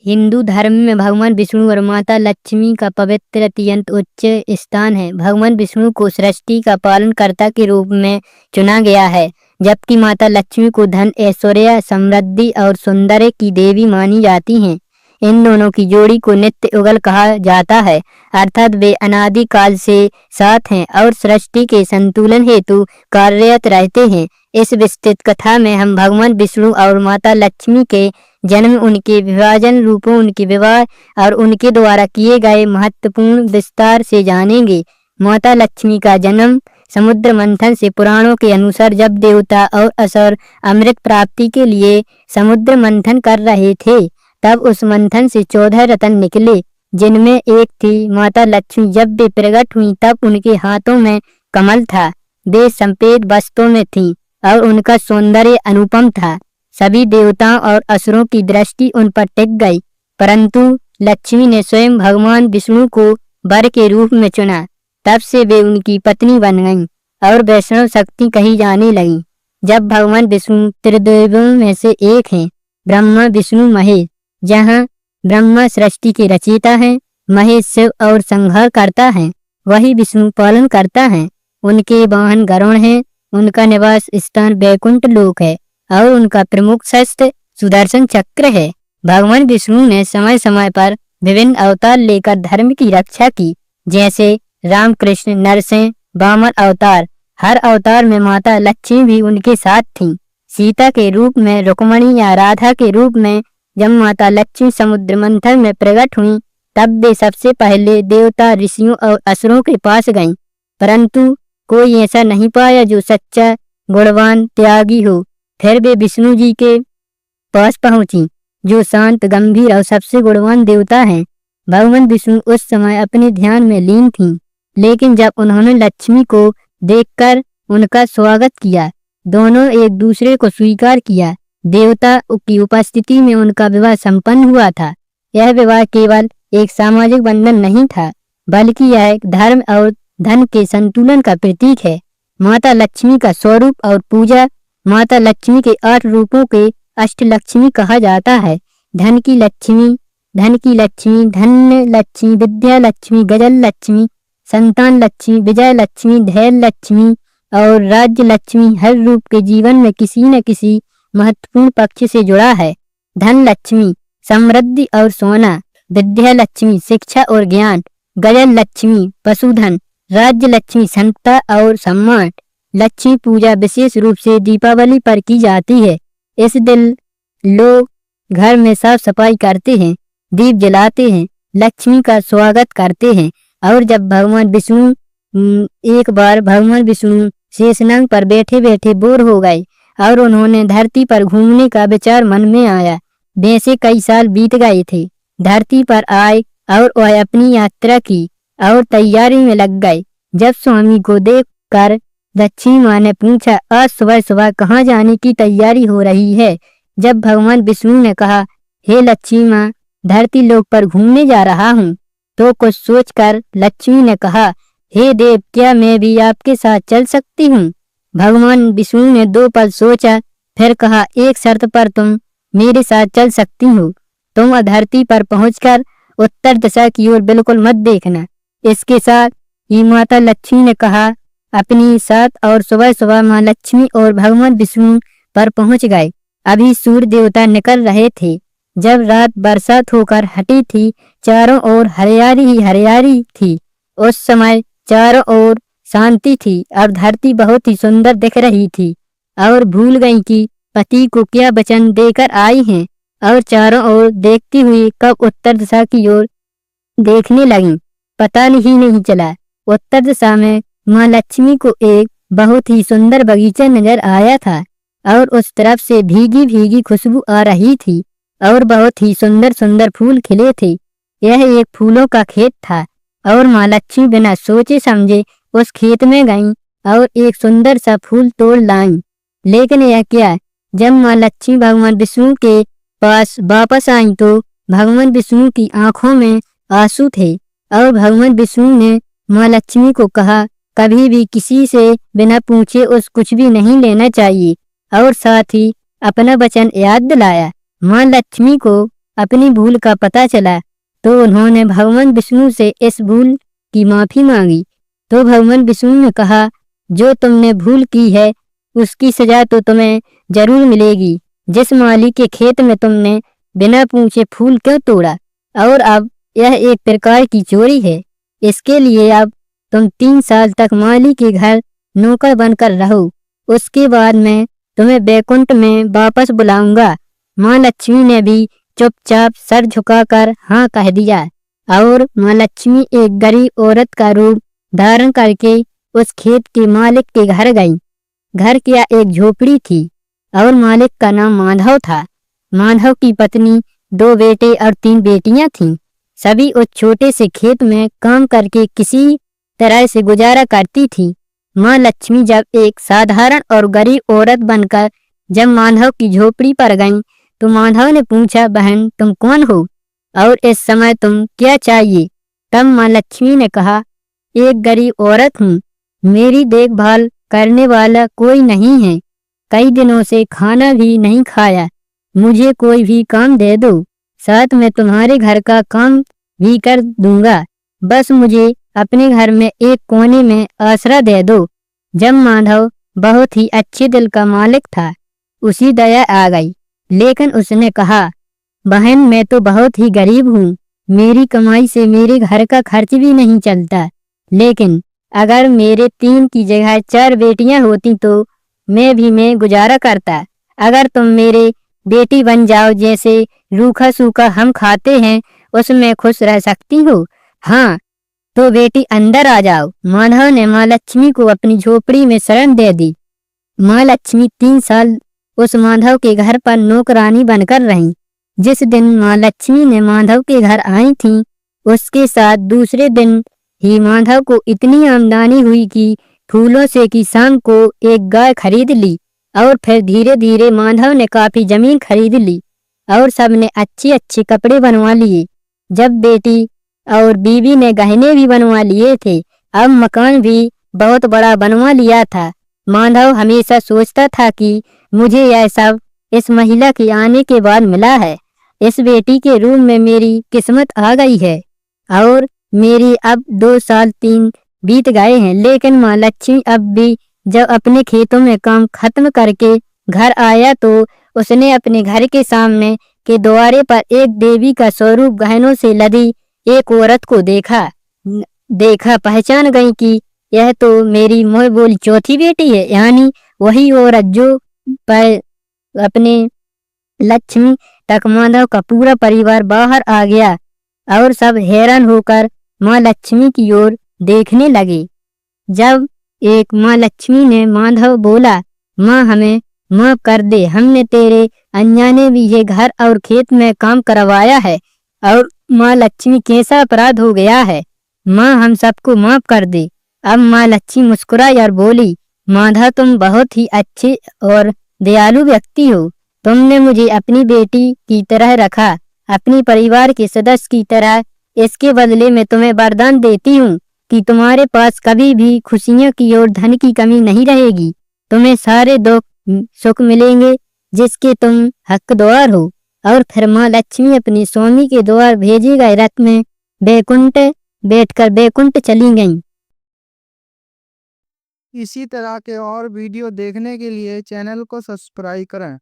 हिंदू धर्म में भगवान विष्णु और माता लक्ष्मी का पवित्र अत्यंत उच्च स्थान है। भगवान विष्णु को सृष्टि का पालनकर्ता के रूप में चुना गया है, जबकि माता लक्ष्मी को धन, ऐश्वर्य, समृद्धि और सौंदर्य की देवी मानी जाती हैं। इन दोनों की जोड़ी को नित्य युगल कहा जाता है, अर्थात वे अनादि काल से साथ हैं और सृष्टि के संतुलन हेतु कार्यरत रहते हैं। इस विस्तृत कथा में हम भगवान विष्णु और माता लक्ष्मी के जन्म, उनके विभाजन रूपों, उनके विवाह और उनके द्वारा किए गए महत्वपूर्ण विस्तार से जानेंगे। माता लक्ष्मी का जन्म समुद्र मंथन से। पुराणों के अनुसार जब देवता और असुर अमृत प्राप्ति के लिए समुद्र मंथन कर रहे थे, तब उस मंथन से 14 रत्न निकले, जिनमें एक थी माता लक्ष्मी। जब वे प्रकट हुई तब उनके हाथों में कमल था, वे सफेद वस्त्रों में थीं और उनका सौंदर्य अनुपम था। सभी देवताओं और असुरों की दृष्टि उन पर टिक गई, परंतु लक्ष्मी ने स्वयं भगवान विष्णु को वर के रूप में चुना। तब से वे उनकी पत्नी बन गईं और वैष्णव शक्ति कही जाने लगी। जब भगवान विष्णु त्रिदेवों में से एक हैं, ब्रह्मा, विष्णु, महेश। जहाँ ब्रह्मा सृष्टि के रचयिता हैं, महेश शिव और संहार करता है, वही विष्णु पालन करता है। उनके वाहन गरुड़ हैं, उनका निवास स्थान वैकुंठ लोक है और उनका प्रमुख शस्त्र सुदर्शन चक्र है। भगवान विष्णु ने समय समय पर विभिन्न अवतार लेकर धर्म की रक्षा की, जैसे राम, कृष्ण, नरसिंह, वामन अवतार। हर अवतार में माता लक्ष्मी भी उनके साथ थीं। सीता के रूप में, रुक्मणी या राधा के रूप में। जब माता लक्ष्मी समुद्र मंथन में प्रकट हुई, तब वे सबसे पहले देवता, ऋषियों और असुरों के पास गईं, परंतु कोई ऐसा नहीं पाया जो सच्चा, गुणवान, त्यागी हो। फिर वे विष्णु जी के पास पहुंची, जो शांत, गंभीर और सबसे गुणवान देवता हैं। भगवान विष्णु उस समय अपने ध्यान में लीन थीं, लेकिन जब उन्होंने लक्ष्मी को देखकर उनका स्वागत किया, दोनों एक दूसरे को स्वीकार किया। देवता की उपस्थिति में उनका विवाह संपन्न हुआ था। यह विवाह केवल एक सामाजिक बंधन नहीं था, बल्कि यह एक धर्म और धन के संतुलन का प्रतीक है। माता लक्ष्मी का स्वरूप और पूजा। माता लक्ष्मी के 8 रूपों के अष्टलक्ष्मी कहा जाता है। धन की लक्ष्मी, धन्य लक्ष्मी, विद्या लक्ष्मी, गजल लक्ष्मी, संतान लक्ष्मी, विजय लक्ष्मी, धैर्य लक्ष्मी और राज्य लक्ष्मी। हर रूप के जीवन में किसी न किसी महत्वपूर्ण पक्ष से जुड़ा है। धन लक्ष्मी समृद्धि और सोना, विद्या लक्ष्मी शिक्षा और ज्ञान, गजल लक्ष्मी पशुधन, राज्य लक्ष्मी संता और सम्मान। लक्ष्मी पूजा विशेष रूप से दीपावली पर की जाती है। इस दिन लोग घर में साफ सफाई करते हैं, दीप जलाते हैं, लक्ष्मी का स्वागत करते हैं। और जब एक बार भगवान विष्णु शेषनाग पर बैठे बैठे बोर हो गए और उन्होंने धरती पर घूमने का विचार मन में आया। वैसे कई साल बीत गए थे। धरती पर आए और वह अपनी यात्रा की और तैयारी में लग गए। जब स्वामी को देखकर लक्ष्मी माँ ने पूछा, आज सुबह सुबह कहाँ जाने की तैयारी हो रही है? जब भगवान विष्णु ने कहा, हे लक्ष्मी माँ, धरती लोक पर घूमने जा रहा हूँ, तो कुछ सोचकर लक्ष्मी ने कहा, हे देव, क्या मैं भी आपके साथ चल सकती हूँ? भगवान विष्णु ने 2 पल सोचा, फिर कहा, एक शर्त पर तुम मेरे साथ चल सकती हो। तुम धरती पर पहुंचकर उत्तर दिशा की ओर बिल्कुल मत देखना। इसके साथ ही माता लक्ष्मी ने कहा अपनी साथ, और सुबह सुबह माँ लक्ष्मी और भगवान विष्णु पर पहुंच गए। अभी सूर्य देवता निकल रहे थे। जब रात बरसात होकर हटी थी, चारों ओर हरियाली ही हरियाली थी। उस समय चारों ओर शांति थी और धरती बहुत ही सुंदर दिख रही थी, और भूल गई कि पति को क्या वचन देकर आई हैं, और चारों ओर देखती हुई कब उत्तर दिशा की ओर देखने लगी, पता ही नहीं चला। उत्तर दिशा में माँ लक्ष्मी को एक बहुत ही सुंदर बगीचा नजर आया था और उस तरफ से भीगी भीगी खुशबू आ रही थी और बहुत ही सुंदर सुंदर फूल खिले थे। यह एक फूलों का खेत था और माँ लक्ष्मी बिना सोचे समझे उस खेत में गईं और एक सुंदर सा फूल तोड़ लाईं। लेकिन यह क्या, जब माँ लक्ष्मी भगवान विष्णु के पास वापस आई तो भगवान विष्णु की आंखों में आंसू थे और भगवान विष्णु ने माँ लक्ष्मी को कहा, कभी भी किसी से बिना पूछे उस कुछ भी नहीं लेना चाहिए, और साथ ही अपना वचन याद दिलाया। माँ लक्ष्मी को अपनी भूल का पता चला तो उन्होंने भगवान विष्णु से इस भूल की माफी मांगी। तो भगवान विष्णु ने कहा, जो तुमने भूल की है उसकी सजा तो तुम्हें जरूर मिलेगी। जिस माली के खेत में तुमने बिना पूछे फूल क्यों तोड़ा, और अब यह एक प्रकार की चोरी है। इसके लिए अब तुम 3 साल तक माली के घर नौकर बनकर रहो। उसके बाद मैं तुम्हें बैकुंठ में वापस बुलाऊंगा। माँ लक्ष्मी ने भी चुपचाप सर झुकाकर हाँ कह दिया और माँ लक्ष्मी एक गरीब औरत का रूप धारण करके उस खेत के मालिक के घर गई। घर की एक झोपड़ी थी और मालिक का नाम माधव था। माधव की पत्नी 2 बेटे और 3 बेटियां थीं। सभी उस छोटे से खेत में काम करके किसी तरह से गुजारा करती थी। माँ लक्ष्मी जब एक साधारण और गरीब औरत बनकर जब माधव की झोपड़ी पर गईं, तो माधव ने पूछा, बहन तुम कौन हो और इस समय तुम क्या चाहिए? तब माँ लक्ष्मी ने कहा, एक गरीब औरत हूँ, मेरी देखभाल करने वाला कोई नहीं है, कई दिनों से खाना भी नहीं खाया, मुझे कोई भी काम दे दो, साथ में तुम्हारे घर का काम भी कर दूंगा, बस मुझे अपने घर में एक कोने में आसरा दे दो। जब माधव बहुत ही अच्छे दिल का मालिक था, उसी दया आ गई, लेकिन उसने कहा, बहन मैं तो बहुत ही गरीब हूँ, मेरी कमाई से मेरे घर का खर्च भी नहीं चलता, लेकिन अगर मेरे 3 की जगह 4 बेटियां होती तो मैं गुजारा करता। अगर तुम मेरे बेटी बन जाओ, जैसे रूखा सूखा हम खाते हैं उसमें खुश रह सकती हो। हाँ तो बेटी अंदर आ जाओ। माधव ने माँ लक्ष्मी को अपनी झोपड़ी में शरण दे दी। माँ लक्ष्मी 3 साल उस माधव के घर पर नौकरानी बनकर रहीं। जिस दिन माँ लक्ष्मी ने माधव के घर आई थी, उसके साथ दूसरे दिन ही माधव को इतनी आमदनी हुई कि फूलों से की शाम को एक गाय खरीद ली और फिर धीरे धीरे माधव ने काफी जमीन खरीद ली और सबने अच्छे अच्छे कपड़े बनवा लिए। जब बेटी और बीवी ने गहने भी बनवा लिए थे, अब मकान भी बहुत बड़ा बनवा लिया था। माधव हमेशा सोचता था कि मुझे यह सब इस महिला के आने के बाद मिला है। इस बेटी के रूप में मेरी किस्मत आ गई है और मेरी अब 2 साल 3 बीत गए हैं, लेकिन माँ लक्ष्मी अब भी जब अपने खेतों में काम खत्म करके घर आया तो उसने अपने घर के सामने के द्वारे पर एक देवी का स्वरूप गहनों से लदी एक औरत को देखा पहचान गई कि यह तो मेरी मोह बोली चौथी बेटी है, यानी वही औरत जो पर अपने लक्ष्मी तक। माधव का पूरा परिवार बाहर आ गया और सब हैरान होकर माँ लक्ष्मी की ओर देखने लगे। जब एक माँ लक्ष्मी ने माधव बोला, माँ हमें माफ कर दे, हमने तेरे अनजाने भी ये घर और खेत में काम करवाया है और माँ लक्ष्मी कैसा अपराध हो गया है, माँ हम सबको माफ कर दे। अब माँ लक्ष्मी मुस्कुराई और बोली, माधव तुम बहुत ही अच्छे और दयालु व्यक्ति हो, तुमने मुझे अपनी बेटी की तरह रखा, अपनी परिवार के सदस्य की तरह। इसके बदले में तुम्हें वरदान देती हूँ कि तुम्हारे पास कभी भी खुशियों की और धन की कमी नहीं रहेगी, तुम्हें सारे दुख सुख मिलेंगे जिसके तुम हकदार हो। और फिर माँ लक्ष्मी अपनी स्वामी के द्वार भेजे गए रथ में बैकुंठ बैठकर बैकुंठ चली गईं। इसी तरह के और वीडियो देखने के लिए चैनल को सब्सक्राइब करें।